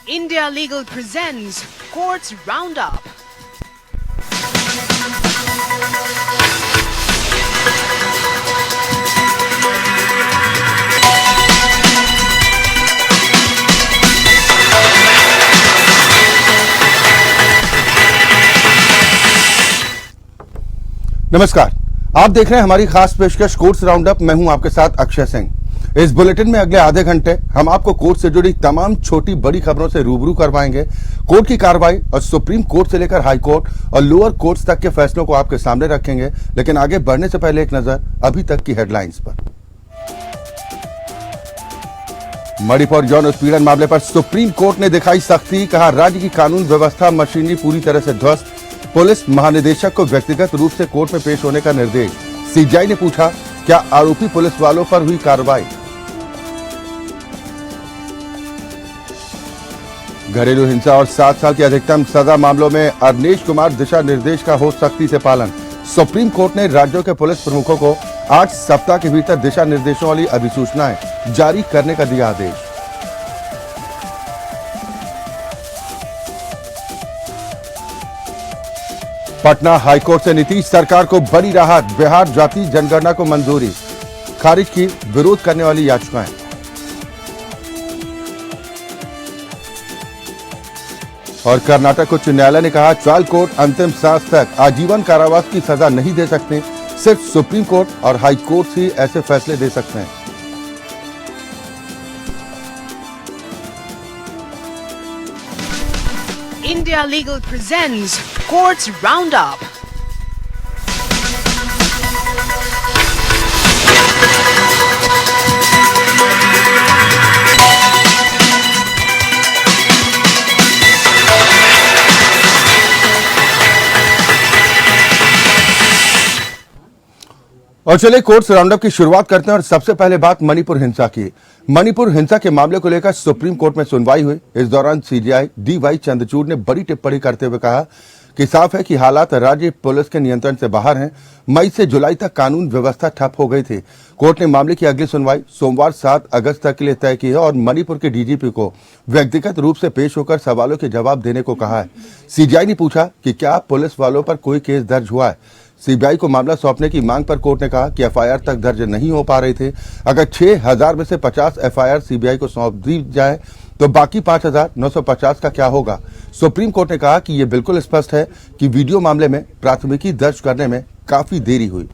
India Legal presents Courts Roundup. नमस्कार, आप देख रहे हैं हमारी खास पेशकश कोर्ट्स राउंडअप। मैं हूं आपके साथ अक्षय सिंह। इस बुलेटिन में अगले आधे घंटे हम आपको कोर्ट से जुड़ी तमाम छोटी बड़ी खबरों से रूबरू करवाएंगे। कोर्ट की कार्रवाई और सुप्रीम कोर्ट से लेकर हाई कोर्ट और लोअर कोर्ट्स तक के फैसलों को आपके सामने रखेंगे। लेकिन आगे बढ़ने से पहले एक नजर अभी तक की हेडलाइंस पर। मणिपुर यौन उत्पीड़न मामले पर सुप्रीम कोर्ट ने दिखाई सख्ती, कहा राज्य की कानून व्यवस्था मशीनरी पूरी तरह से ध्वस्त। पुलिस महानिदेशक को व्यक्तिगत रूप से कोर्ट में पेश होने का निर्देश। सीजीआई ने पूछा, क्या आरोपी पुलिस वालों पर हुई कार्रवाई? घरेलू हिंसा और 7 साल की अधिकतम सजा मामलों में अवनीश कुमार दिशा निर्देश का हो सख्ती से पालन। सुप्रीम कोर्ट ने राज्यों के पुलिस प्रमुखों को 8 सप्ताह के भीतर दिशा निर्देशों वाली अधिसूचनाएं जारी करने का दिया आदेश। पटना हाईकोर्ट से नीतीश सरकार को बड़ी राहत, बिहार जाति जनगणना को मंजूरी, खारिज की विरोध करने वाली याचिकाएं। और कर्नाटक उच्च न्यायालय ने कहा, ट्रायल कोर्ट अंतिम सांस तक आजीवन कारावास की सजा नहीं दे सकते, सिर्फ सुप्रीम कोर्ट और हाई कोर्ट ही ऐसे फैसले दे सकते हैं। India Legal presents Courts Roundup. और चलिए कोर्ट्स राउंडअप की शुरुआत करते हैं और सबसे पहले बात मणिपुर हिंसा की। मणिपुर हिंसा के मामले को लेकर सुप्रीम कोर्ट में सुनवाई हुई। इस दौरान सीजीआई डीवाई चंद्रचूड़ ने बड़ी टिप्पणी करते हुए कहा कि साफ है कि हालात राज्य पुलिस के नियंत्रण से बाहर हैं। मई से जुलाई तक कानून व्यवस्था ठप हो गई थी। कोर्ट ने मामले की अगली सुनवाई सोमवार 7 अगस्त तक के लिए तय की है और मणिपुर के डीजीपी को व्यक्तिगत रूप से पेश होकर सवालों के जवाब देने को कहा है। सीजीआई ने पूछा कि क्या पुलिस वालों पर कोई केस दर्ज हुआ है। सीबीआई को मामला सौंपने की मांग पर कोर्ट ने कहा कि एफआईआर तक दर्ज नहीं हो पा रहे थे। अगर 6000 में से 50 एफआईआर सीबीआई को सौंप दी जाए तो बाकी 5950 का क्या होगा। सुप्रीम कोर्ट ने कहा कि यह बिल्कुल स्पष्ट है कि वीडियो मामले में प्राथमिकी दर्ज करने में काफी देरी हुई।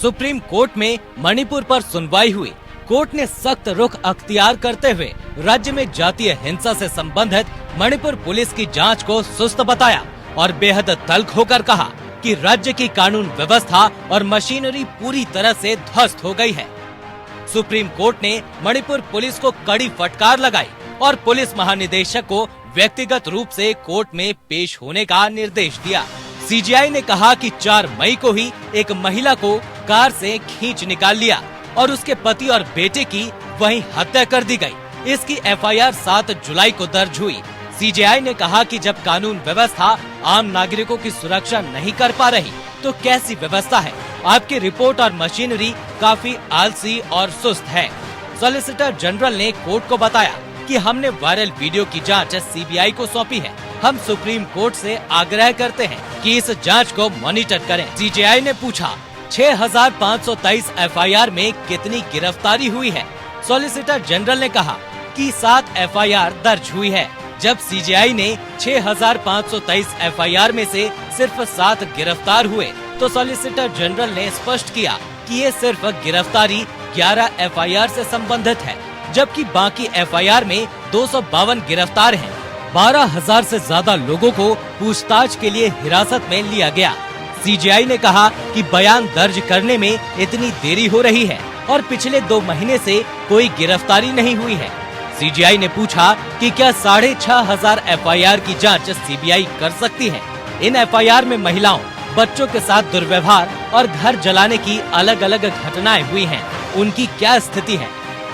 सुप्रीम कोर्ट में मणिपुर पर सुनवाई हुई। कोर्ट ने सख्त रुख अख्तियार करते हुए राज्य में जातीय हिंसा से संबंधित मणिपुर पुलिस की जांच को सुस्त बताया और बेहद तल्ख होकर कहा कि राज्य की कानून व्यवस्था और मशीनरी पूरी तरह से ध्वस्त हो गई है। सुप्रीम कोर्ट ने मणिपुर पुलिस को कड़ी फटकार लगाई और पुलिस महानिदेशक को व्यक्तिगत रूप से कोर्ट में पेश होने का निर्देश दिया। सीजीआई ने कहा कि 4 मई को ही एक महिला को कार से खींच निकाल लिया और उसके पति और बेटे की वहीं हत्या कर दी गई। इसकी एफआईआर 7 जुलाई को दर्ज हुई। सीजीआई ने कहा कि जब कानून व्यवस्था आम नागरिकों की सुरक्षा नहीं कर पा रही तो कैसी व्यवस्था है। आपकी रिपोर्ट और मशीनरी काफी आलसी और सुस्त है। सॉलिसिटर जनरल ने कोर्ट को बताया कि हमने वायरल वीडियो की जांच सीबीआई को सौंपी है। हम सुप्रीम कोर्ट से आग्रह करते हैं कि इस जांच को मॉनिटर करें। सीजीआई ने पूछा, 6523 एफआईआर में कितनी गिरफ्तारी हुई है। सॉलिसिटर जनरल ने कहा कि 7 एफआईआर दर्ज हुई है। जब सीजीआई ने 6523 एफआईआर में से सिर्फ 7 गिरफ्तार हुए तो सॉलिसिटर जनरल ने स्पष्ट किया कि ये सिर्फ गिरफ्तारी 11 एफआईआर से संबंधित है, जबकि बाकी एफआईआर में 252 गिरफ्तार हैं। 12,000 से ज्यादा लोगों को पूछताछ के लिए हिरासत में लिया गया। सीजीआई ने कहा कि बयान दर्ज करने में इतनी देरी हो रही है और पिछले 2 महीने से कोई गिरफ्तारी नहीं हुई है। सीजीआई ने पूछा कि क्या 6500 एफआईआर की जांच सीबीआई कर सकती है। इन एफआईआर में महिलाओं, बच्चों के साथ दुर्व्यवहार और घर जलाने की अलग अलग घटनाएं हुई हैं। उनकी क्या स्थिति है।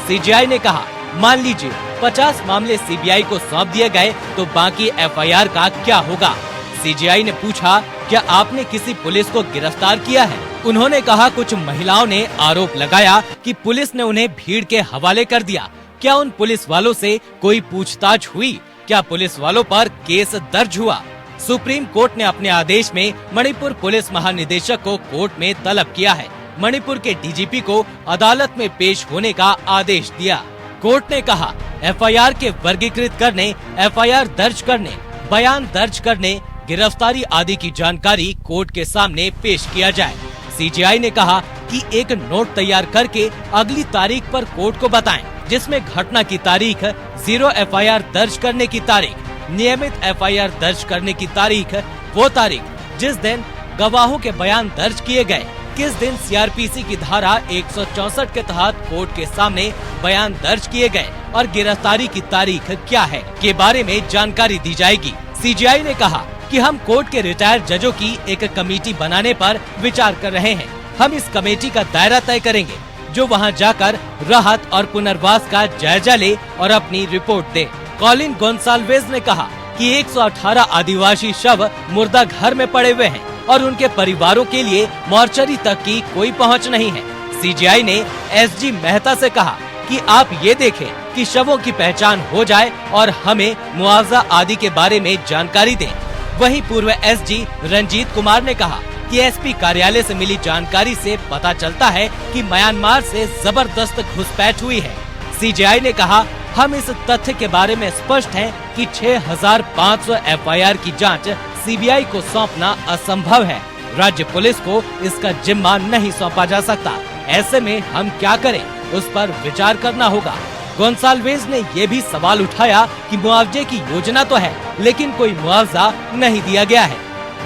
सीजीआई ने कहा, मान लीजिए 50 मामले सीबीआई को सौंप दिए गए तो बाकी एफआईआर का क्या होगा। सीजीआई ने पूछा, क्या आपने किसी पुलिस को गिरफ्तार किया है? उन्होंने कहा, कुछ महिलाओं ने आरोप लगाया कि पुलिस ने उन्हें भीड़ के हवाले कर दिया। क्या उन पुलिस वालों से कोई पूछताछ हुई? क्या पुलिस वालों पर केस दर्ज हुआ? सुप्रीम कोर्ट ने अपने आदेश में मणिपुर पुलिस महानिदेशक को कोर्ट में तलब किया है। मणिपुर के डीजीपी को अदालत में पेश होने का आदेश दिया। कोर्ट ने कहा, एफआईआर के वर्गीकृत करने, एफआईआर दर्ज करने, बयान दर्ज करने, गिरफ्तारी आदि की जानकारी कोर्ट के सामने पेश किया जाए। सीजीआई ने कहा कि एक नोट तैयार करके अगली तारीख पर कोर्ट को बताएं, जिसमें घटना की तारीख, 0 एफआईआर दर्ज करने की तारीख, नियमित एफआईआर दर्ज करने की तारीख, वो तारीख जिस दिन गवाहों के बयान दर्ज किए गए, किस दिन सीआरपीसी की धारा 164 के तहत कोर्ट के सामने बयान दर्ज किए गए और गिरफ्तारी की तारीख क्या है के बारे में जानकारी दी जाएगी। सीजीआई ने कहा कि हम कोर्ट के रिटायर्ड जजों की एक कमेटी बनाने पर विचार कर रहे हैं। हम इस कमेटी का दायरा तय करेंगे, जो वहां जाकर राहत और पुनर्वास का जायजा ले और अपनी रिपोर्ट दे। कॉलिन गोन्साल्वेज ने कहा कि 118 आदिवासी शव मुर्दा घर में पड़े हुए हैं और उनके परिवारों के लिए मोर्चरी तक की कोई पहुंच नहीं है। सीजीआई ने एसजी मेहता से कहा कि आप ये देखें कि शवों की पहचान हो जाए और हमें मुआवजा आदि के बारे में जानकारी दें। वहीं पूर्व एसजी रंजीत कुमार ने कहा कि एसपी कार्यालय से मिली जानकारी से पता चलता है कि म्यांमार से जबरदस्त घुसपैठ हुई है। सीजीआई ने कहा, हम इस तथ्य के बारे में स्पष्ट हैं कि 6500 एफआईआर की जांच सीबीआई को सौंपना असंभव है। राज्य पुलिस को इसका जिम्मा नहीं सौंपा जा सकता। ऐसे में हम क्या करें, उस पर विचार करना होगा। गोन्साल्वेज ने ये भी सवाल उठाया कि मुआवजे की योजना तो है, लेकिन कोई मुआवजा नहीं दिया गया है।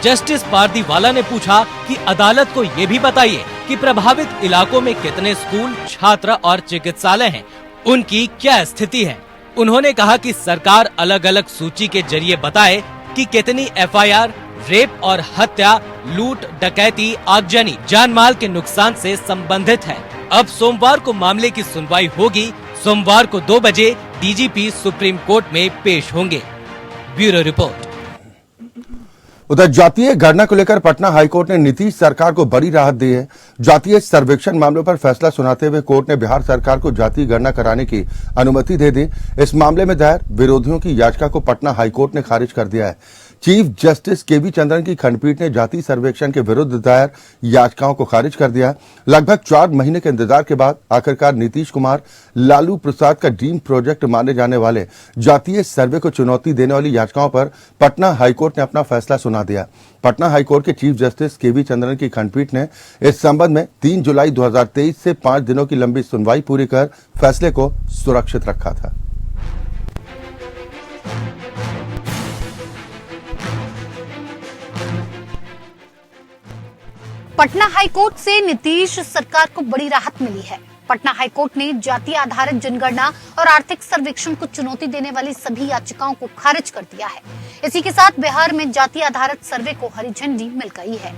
जस्टिस पारदीवाला ने पूछा कि अदालत को ये भी बताइए कि प्रभावित इलाकों में कितने स्कूल, छात्र और चिकित्सालय हैं, उनकी क्या स्थिति है। उन्होंने कहा कि सरकार अलग अलग सूची के जरिए बताए कि कितनी एफआईआर रेप और हत्या, लूट, डकैती, आगजनी, जान माल के नुकसान से संबंधित है। अब सोमवार को मामले की सुनवाई होगी। सोमवार को 2 बजे डीजीपी सुप्रीम कोर्ट में पेश होंगे। Bureau report. उधर जातीय गणना को लेकर पटना हाईकोर्ट ने नीतीश सरकार को बड़ी राहत दी है। जातीय सर्वेक्षण मामलों पर फैसला सुनाते हुए कोर्ट ने बिहार सरकार को जातीय गणना कराने की अनुमति दे दी। इस मामले में दायर विरोधियों की याचिका को पटना हाईकोर्ट ने खारिज कर दिया है। चीफ जस्टिस केवी चंद्रन की खंडपीठ ने जातीय सर्वेक्षण के विरुद्ध दायर याचिकाओं को खारिज कर दिया। लगभग 4 महीने के इंतजार के बाद आखिरकार नीतीश कुमार, लालू प्रसाद का ड्रीम प्रोजेक्ट माने जाने वाले जातीय सर्वे को चुनौती देने वाली याचिकाओं पर पटना हाईकोर्ट ने अपना फैसला सुना दिया। पटना हाईकोर्ट के चीफ जस्टिस केवी चंद्रन की खंडपीठ ने इस संबंध में 3 जुलाई 2023 से 5 दिनों की लंबी सुनवाई पूरी कर फैसले को सुरक्षित रखा था। पटना हाईकोर्ट से नीतीश सरकार को बड़ी राहत मिली है। पटना हाईकोर्ट ने जाति आधारित जनगणना और आर्थिक सर्वेक्षण को चुनौती देने वाली सभी याचिकाओं को खारिज कर दिया है। इसी के साथ बिहार में जाति आधारित सर्वे को हरी झंडी मिल गई है।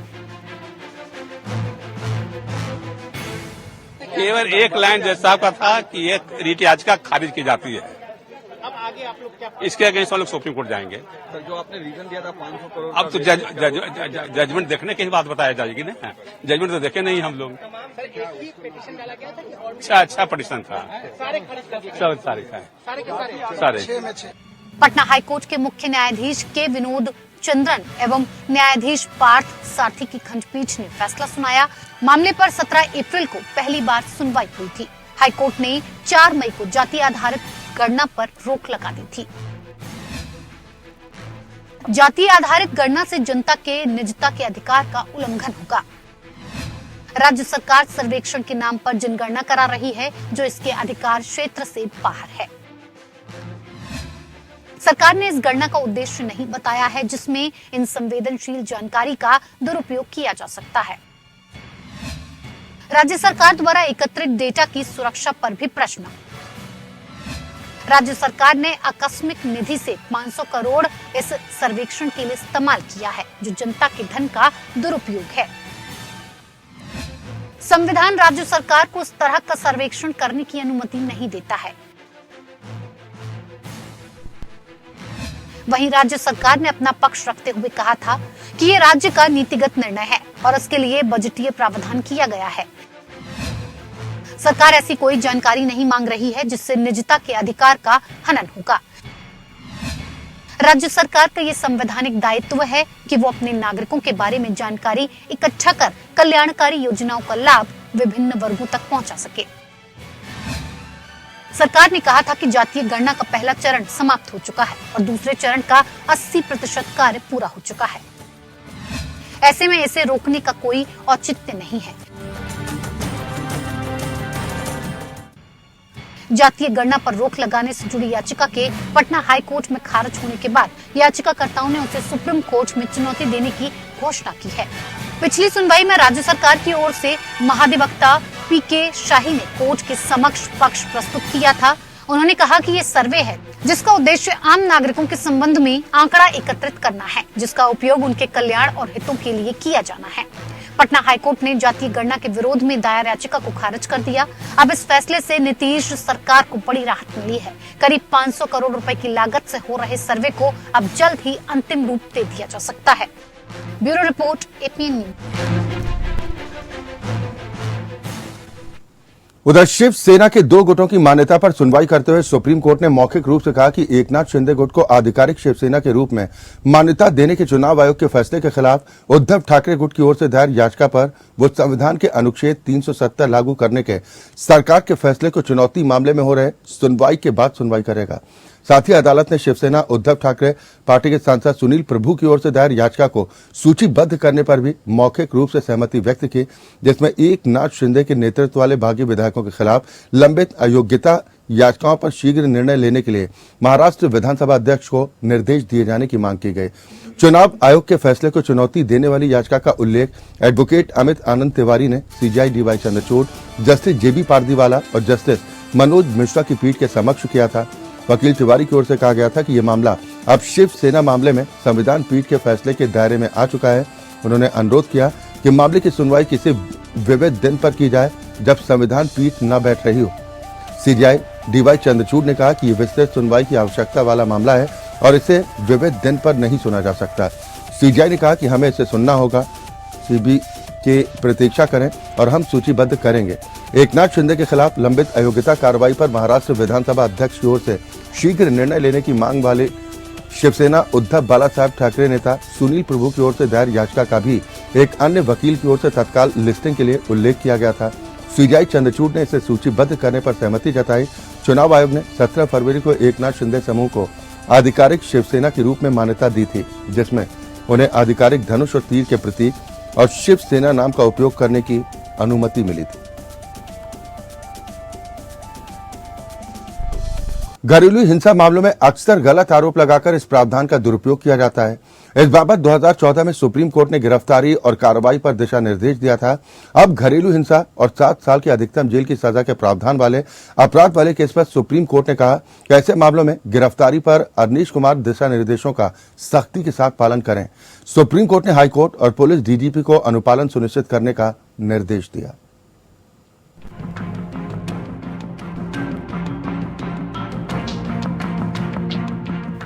केवल एक लाइन जज साहब का था कि ये रिट याचिका खारिज की जाती है। अब आगे आप लोग क्या, इसके अगेंस्ट हम लोग सुप्रीम कोर्ट जाएंगे। सर जो आपने रीजन दिया था 500 करोड़, अब तो जजमेंट देखने की ही बात बताया जाएगी ना। जजमेंट तो देखे नहीं हम लोग। सर एक ही पिटीशन डाला गया था कि और अच्छा पिटीशन था, सारे खारिज कर दिए, सारे। पटना हाईकोर्ट के मुख्य न्यायाधीश के विनोद चंद्रन एवं न्यायाधीश पार्थ सारथी की खंडपीठ ने फैसला सुनाया। मामले पर 17 अप्रैल को पहली बार सुनवाई हुई थी। हाईकोर्ट ने 4 मई को जाति आधारित गणना पर रोक लगा दी थी। जाति आधारित गणना से जनता के निजता के अधिकार का उल्लंघन होगा। राज्य सरकार सर्वेक्षण के नाम पर जनगणना करा रही है, जो इसके अधिकार क्षेत्र से बाहर है। सरकार ने इस गणना का उद्देश्य नहीं बताया है, जिसमें इन संवेदनशील जानकारी का दुरुपयोग किया जा सकता है। राज्य सरकार द्वारा एकत्रित डेटा की सुरक्षा पर भी प्रश्न। राज्य सरकार ने आकस्मिक निधि से 500 करोड़ इस सर्वेक्षण के लिए इस्तेमाल किया है, जो जनता के धन का दुरुपयोग है। संविधान राज्य सरकार को इस तरह का सर्वेक्षण करने की अनुमति नहीं देता है। वहीं राज्य सरकार ने अपना पक्ष रखते हुए कहा था कि ये राज्य का नीतिगत निर्णय है और इसके लिए बजटीय प्रावधान किया गया है। सरकार ऐसी कोई जानकारी नहीं मांग रही है जिससे निजता के अधिकार का हनन होगा। राज्य सरकार का ये संवैधानिक दायित्व है कि वो अपने नागरिकों के बारे में जानकारी इकट्ठा कर कल्याणकारी योजनाओं का लाभ विभिन्न वर्गों तक पहुंचा सके। सरकार ने कहा था कि जातीय गणना का पहला चरण समाप्त हो चुका है और दूसरे चरण का 80% कार्य पूरा हो चुका है। ऐसे में इसे रोकने का कोई औचित्य नहीं है। जातीय गणना पर रोक लगाने से जुड़ी याचिका के पटना हाई कोर्ट में खारिज होने के बाद याचिकाकर्ताओं ने उसे सुप्रीम कोर्ट में चुनौती देने की घोषणा की है। पिछली सुनवाई में राज्य सरकार की ओर से महाधिवक्ता पीके शाही ने कोर्ट के समक्ष पक्ष प्रस्तुत किया था। उन्होंने कहा कि ये सर्वे है जिसका उद्देश्य आम नागरिकों के संबंध में आंकड़ा एकत्रित करना है, जिसका उपयोग उनके कल्याण और हितों के लिए किया जाना है। पटना हाईकोर्ट ने जातीय गणना के विरोध में दायर याचिका को खारिज कर दिया। अब इस फैसले से नीतीश सरकार को बड़ी राहत मिली है। करीब 500 करोड़ रुपए की लागत से हो रहे सर्वे को अब जल्द ही अंतिम रूप दे दिया जा सकता है। Bureau report, APN news. उधर शिवसेना के 2 गुटों की मान्यता पर सुनवाई करते हुए सुप्रीम कोर्ट ने मौखिक रूप से कहा कि एकनाथ शिंदे गुट को आधिकारिक शिवसेना के रूप में मान्यता देने के चुनाव आयोग के फैसले के खिलाफ उद्धव ठाकरे गुट की ओर से दायर याचिका पर वो संविधान के अनुच्छेद 370 लागू करने के सरकार के फैसले को चुनौती मामले में हो रहे सुनवाई के बाद सुनवाई करेगा। साथ ही अदालत ने शिवसेना उद्धव ठाकरे पार्टी के सांसद सुनील प्रभु की ओर से दायर याचिका को सूचीबद्ध करने पर भी मौखिक रूप से सहमति व्यक्त की, जिसमें एकनाथ शिंदे के नेतृत्व वाले भागी विधायकों के खिलाफ लंबित अयोग्यता याचिकाओं पर शीघ्र निर्णय लेने के लिए महाराष्ट्र विधानसभा अध्यक्ष को निर्देश दिए जाने की मांग की गई। चुनाव आयोग के फैसले को चुनौती देने वाली याचिका का उल्लेख एडवोकेट अमित आनंद तिवारी ने सीजेआई डीवाई चंद्रचूड़, जस्टिस जेबी पारदीवाला और जस्टिस मनोज मिश्रा की पीठ के समक्ष किया था। वकील तिवारी की ओर से कहा गया था कि यह मामला अब शिवसेना मामले में संविधान पीठ के फैसले के दायरे में आ चुका है। उन्होंने अनुरोध किया कि मामले की सुनवाई किसी विविध दिन पर की जाए जब संविधान पीठ न बैठ रही हो। सीजेआई डीवाई चंद्रचूड़ ने कहा कि यह विस्तृत सुनवाई की आवश्यकता वाला मामला है और इसे विविध दिन पर नहीं सुना जा सकता। सीजेआई ने कहा कि हमें इसे सुनना होगा, सीबी की प्रतीक्षा करें और हम सूचीबद्ध करेंगे। एकनाथ शिंदे के खिलाफ लंबित अयोग्यता कार्रवाई पर महाराष्ट्र विधानसभा अध्यक्ष की ओर से शीघ्र निर्णय लेने की मांग वाले शिवसेना उद्धव बालासाहेब ठाकरे नेता सुनील प्रभु की ओर से दायर याचिका का भी एक अन्य वकील की ओर से तत्काल लिस्टिंग के लिए उल्लेख किया गया था। सीजेआई चंद्रचूड़ ने इसे सूचीबद्ध करने पर सहमति जताई। चुनाव आयोग ने 17 फरवरी को एकनाथ शिंदे समूह को आधिकारिक शिवसेना के रूप में मान्यता दी थी, जिसमें उन्हें आधिकारिक धनुष और तीर के प्रतीक और शिवसेना नाम का उपयोग करने की अनुमति मिली थी। घरेलू हिंसा मामलों में अक्सर गलत आरोप लगाकर इस प्रावधान का दुरुपयोग किया जाता है। इस बाबत 2014 में सुप्रीम कोर्ट ने गिरफ्तारी और कार्रवाई पर दिशा निर्देश दिया था। अब घरेलू हिंसा और 7 साल की अधिकतम जेल की सजा के प्रावधान वाले अपराध वाले केस पर सुप्रीम कोर्ट ने कहा कि ऐसे मामलों में गिरफ्तारी पर अरनीश कुमार दिशा निर्देशों का सख्ती के साथ पालन करें। सुप्रीम कोर्ट ने हाईकोर्ट और पुलिस डीजीपी को अनुपालन सुनिश्चित करने का निर्देश दिया।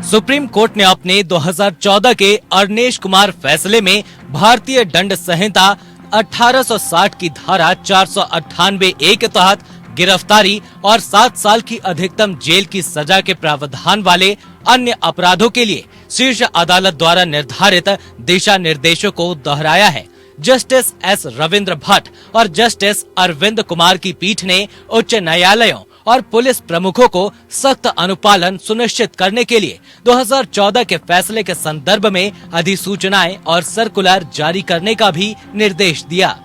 सुप्रीम कोर्ट ने अपने 2014 के अरनेश कुमार फैसले में भारतीय दंड संहिता 1860 की धारा 498A के तहत गिरफ्तारी और 7 साल की अधिकतम जेल की सजा के प्रावधान वाले अन्य अपराधों के लिए शीर्ष अदालत द्वारा निर्धारित दिशा निर्देशों को दोहराया है। जस्टिस एस रविंद्र भट्ट और जस्टिस अरविंद कुमार की पीठ ने उच्च न्यायालयों और पुलिस प्रमुखों को सख्त अनुपालन सुनिश्चित करने के लिए 2014 के फैसले के संदर्भ में अधिसूचनाएं और सर्कुलर जारी करने का भी निर्देश दिया।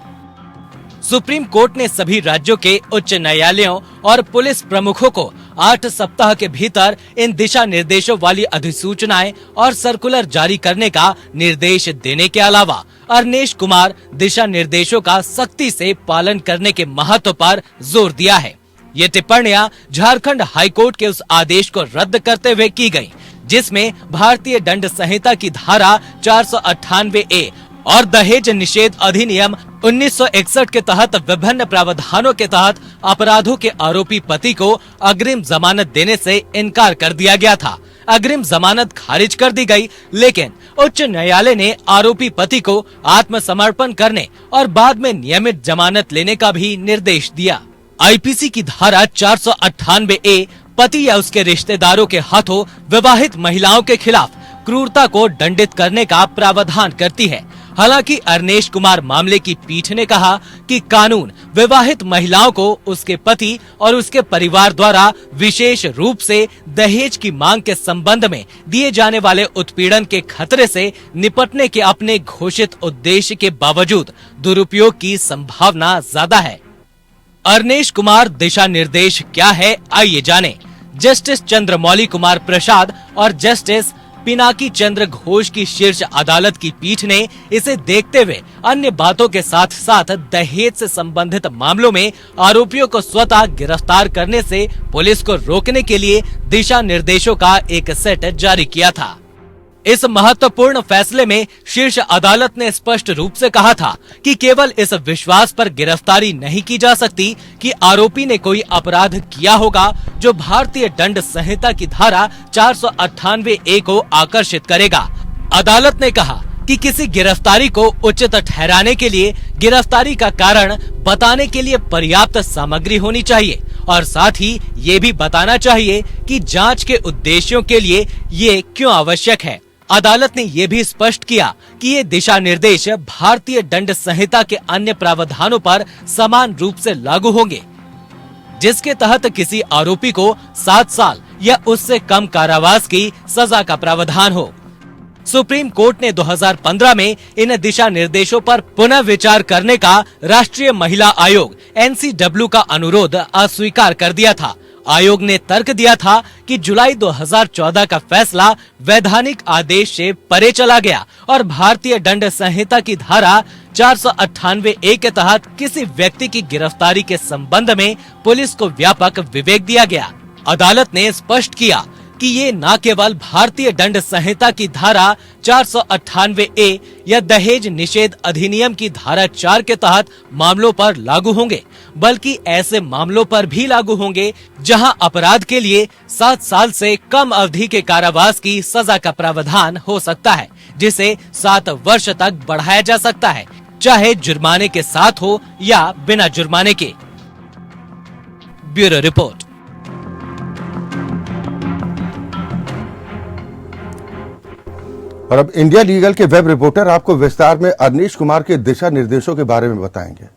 सुप्रीम कोर्ट ने सभी राज्यों के उच्च न्यायालयों और पुलिस प्रमुखों को 8 सप्ताह के भीतर इन दिशा निर्देशों वाली अधिसूचनाएं और सर्कुलर जारी करने का निर्देश देने के अलावा अरनेश कुमार दिशा निर्देशों का सख्ती से पालन करने के महत्व पर जोर दिया है। ये टिप्पणियां झारखंड हाईकोर्ट के उस आदेश को रद्द करते हुए की गयी, जिसमें भारतीय दंड संहिता की धारा 498A और दहेज निषेध अधिनियम 1961 के तहत विभिन्न प्रावधानों के तहत अपराधों के आरोपी पति को अग्रिम जमानत देने से इनकार कर दिया गया था। अग्रिम जमानत खारिज कर दी गई, लेकिन उच्च न्यायालय ने आरोपी पति को आत्मसमर्पण करने और बाद में नियमित जमानत लेने का भी निर्देश दिया। आईपीसी की धारा 498A पति या उसके रिश्तेदारों के हाथों विवाहित महिलाओं के खिलाफ क्रूरता को दंडित करने का प्रावधान करती है। हालांकि अरनेश कुमार मामले की पीठ ने कहा कि कानून विवाहित महिलाओं को उसके पति और उसके परिवार द्वारा विशेष रूप से दहेज की मांग के संबंध में दिए जाने वाले उत्पीड़न के खतरे से निपटने के अपने घोषित उद्देश्य के बावजूद दुरुपयोग की संभावना ज्यादा है। अरनेश कुमार दिशा निर्देश क्या है, आइए जानें। जस्टिस चंद्रमौली कुमार प्रसाद और जस्टिस पिनाकी चंद्र घोष की शीर्ष अदालत की पीठ ने इसे देखते हुए अन्य बातों के साथ साथ दहेज से संबंधित मामलों में आरोपियों को स्वतः गिरफ्तार करने से पुलिस को रोकने के लिए दिशा निर्देशों का एक सेट जारी किया था। इस महत्वपूर्ण फैसले में शीर्ष अदालत ने स्पष्ट रूप से कहा था कि केवल इस विश्वास पर गिरफ्तारी नहीं की जा सकती कि आरोपी ने कोई अपराध किया होगा जो भारतीय दंड संहिता की धारा 498A को आकर्षित करेगा। अदालत ने कहा कि किसी गिरफ्तारी को उचित ठहराने के लिए गिरफ्तारी का कारण बताने के लिए पर्याप्त सामग्री होनी चाहिए और साथ ही ये भी बताना चाहिए कि जांच के उद्देश्यों के लिए ये क्यों आवश्यक है। अदालत ने ये भी स्पष्ट किया कि ये दिशा निर्देश भारतीय दंड संहिता के अन्य प्रावधानों पर समान रूप से लागू होंगे, जिसके तहत किसी आरोपी को 7 साल या उससे कम कारावास की सजा का प्रावधान हो। सुप्रीम कोर्ट ने 2015 में इन दिशा निर्देशों पर पुनः विचार करने का राष्ट्रीय महिला आयोग NCW का अनुरोध अस्वीकार कर दिया था। आयोग ने तर्क दिया था कि जुलाई 2014 का फैसला वैधानिक आदेश से परे चला गया और भारतीय दंड संहिता की धारा 498A के तहत किसी व्यक्ति की गिरफ्तारी के संबंध में पुलिस को व्यापक विवेक दिया गया। अदालत ने स्पष्ट किया कि ये न केवल भारतीय दंड संहिता की धारा 498A या दहेज निषेध अधिनियम की धारा 4 के तहत मामलों पर लागू होंगे, बल्कि ऐसे मामलों पर भी लागू होंगे जहां अपराध के लिए 7 साल से कम अवधि के कारावास की सजा का प्रावधान हो सकता है, जिसे 7 वर्ष तक बढ़ाया जा सकता है, चाहे जुर्माने के साथ हो या बिना जुर्माने के। Bureau report. और अब इंडिया लीगल के वेब रिपोर्टर आपको विस्तार में अरनेश कुमार के दिशा निर्देशों के बारे में बताएंगे।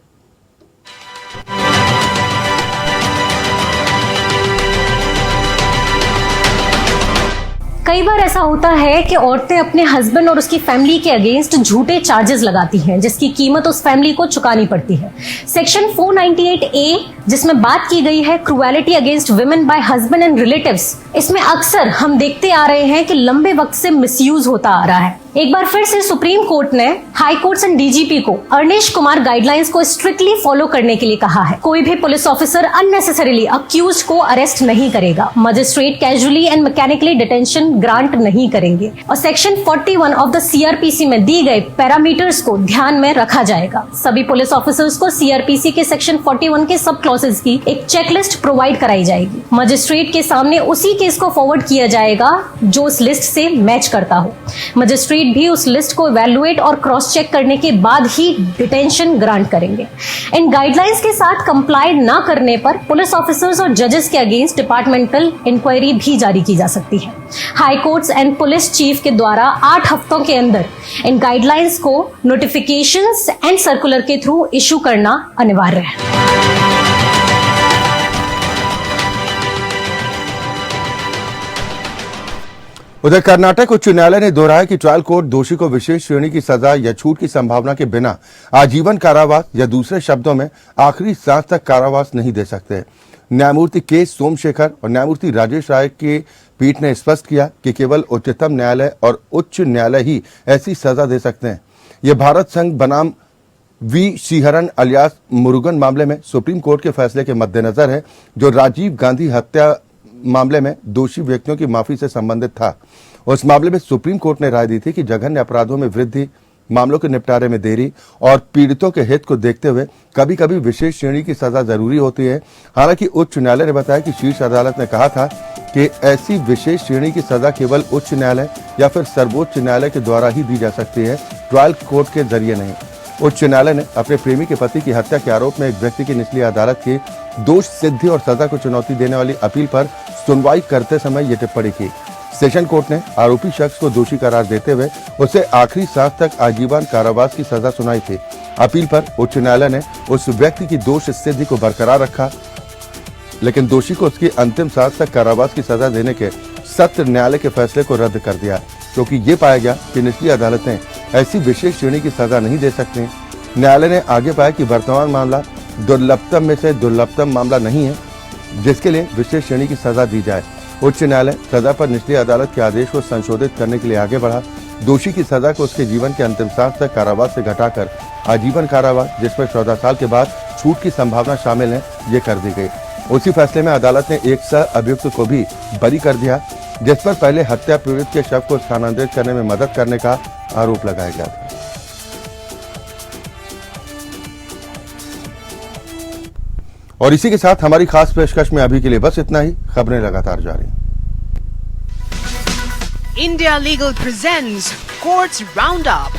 कई बार ऐसा होता है कि औरतें अपने हस्बैंड और उसकी फैमिली के अगेंस्ट झूठे चार्जेस लगाती हैं, जिसकी कीमत उस फैमिली को चुकानी पड़ती है। सेक्शन 498A, जिसमें बात की गई है cruelty against women bye husband and relatives, इसमें अक्सर हम देखते आ रहे हैं कि लंबे वक्त से मिसयूज होता आ रहा है। एक बार फिर से सुप्रीम कोर्ट ने हाई कोर्ट्स एंड डीजीपी को अरनेश कुमार गाइडलाइंस को स्ट्रिक्टली फॉलो करने के लिए कहा है। कोई भी पुलिस ऑफिसर अननेसेसरीली अक्यूज्ड को अरेस्ट नहीं करेगा, magistrate casually and mechanically detention grant नहीं करेंगे और सेक्शन 41 ऑफ द CRPC में दी गए पैरामीटर्स को ध्यान में रखा जाएगा। सभी पुलिस ऑफिसर्स को CRPC के सेक्शन 41 के सब क्लॉसेज की एक चेकलिस्ट प्रोवाइड कराई जाएगी। मजिस्ट्रेट के सामने उसी केस को फॉरवर्ड किया जाएगा जो उस लिस्ट से मैच करता हो। मजिस्ट्रेट भी उस लिस्ट को इवैल्यूएट और क्रॉस चेक करने के बाद ही डिटेंशन ग्रांट करेंगे। इन गाइडलाइंस के साथ कंप्लाई न करने पर पुलिस ऑफिसर्स और जजेस के अगेंस्ट डिपार्टमेंटल इंक्वायरी भी जारी की जा सकती है। High courts and police chief के द्वारा 8 हफ्तों के अंदर इन गाइडलाइंस को नोटिफिकेशंस एंड सर्कुलर के थ्रू इशू करना अनिवार्य है। उधर कर्नाटक उच्च न्यायालय ने दोहराया कि ट्रायल कोर्ट दोषी को विशेष श्रेणी की सजा या छूट की संभावना के बिना आजीवन कारावास या दूसरे शब्दों में आखिरी सांस तक कारावास नहीं दे सकते। न्यायमूर्ति के सोमशेखर और न्यायमूर्ति राजेश राय की पीठ ने स्पष्ट किया कि केवल उच्चतम न्यायालय और उच्च न्यायालय ही ऐसी सजा दे सकते हैं। यह भारत संघ बनाम वी श्रीहरन अलियास मुरुगन मामले में सुप्रीम कोर्ट के फैसले के मद्देनजर है, जो राजीव गांधी हत्या मामले में दोषी व्यक्तियों की माफी से संबंधित था। उस मामले में सुप्रीम कोर्ट ने राय दी थी कि जघन्य अपराधों में वृद्धि, मामलों के निपटारे में देरी और पीड़ितों के हित को देखते हुए कभी कभी विशेष श्रेणी की सजा जरूरी होती है। हालांकि उच्च न्यायालय ने बताया कि शीर्ष अदालत ने कहा था कि ऐसी विशेष श्रेणी की सजा केवल उच्च न्यायालय या फिर सर्वोच्च न्यायालय के द्वारा ही दी जा सकती है, ट्रायल कोर्ट के जरिए नहीं। उच्च न्यायालय ने अपने प्रेमी के पति की हत्या के आरोप में एक व्यक्ति की निचली अदालत के दोष सिद्धि और सजा को चुनौती देने वाली अपील पर सुनवाई करते समय ये टिप्पणी की। सेशन कोर्ट ने आरोपी शख्स को दोषी करार देते हुए उसे आखिरी सांस तक आजीवन कारावास की सजा सुनाई थी। अपील पर उच्च न्यायालय ने उस व्यक्ति की दोष सिद्धि को बरकरार रखा, लेकिन दोषी को उसकी अंतिम सांस तक कारावास की सजा देने के सत्र न्यायालय के फैसले को रद्द कर दिया, क्योंकि ये पाया गया कि निचली अदालतें ऐसी विशेष श्रेणी की सजा नहीं दे सकती। न्यायालय ने आगे पाया कि वर्तमान मामला दुर्लभतम में से दुर्लभतम मामला नहीं है जिसके लिए विशेष श्रेणी की सजा दी जाए। उच्च न्यायालय सजा पर निचली अदालत के आदेश को संशोधित करने के लिए आगे बढ़ा। दोषी की सजा को उसके जीवन के अंतिम सांस तक कारावास से घटाकर आजीवन कारावास, जिसमें 14 साल के बाद छूट की संभावना शामिल है, ये कर दी गई। उसी फैसले में अदालत ने एक सह अभियुक्त को भी बरी कर दिया, जिस पर पहले हत्या पीड़ित के शव को स्थानांतरित करने में मदद करने का आरोप लगाया गया था। और इसी के साथ हमारी खास पेशकश में अभी के लिए बस इतना ही। खबरें लगातार जारी। India Legal presents Courts Roundup.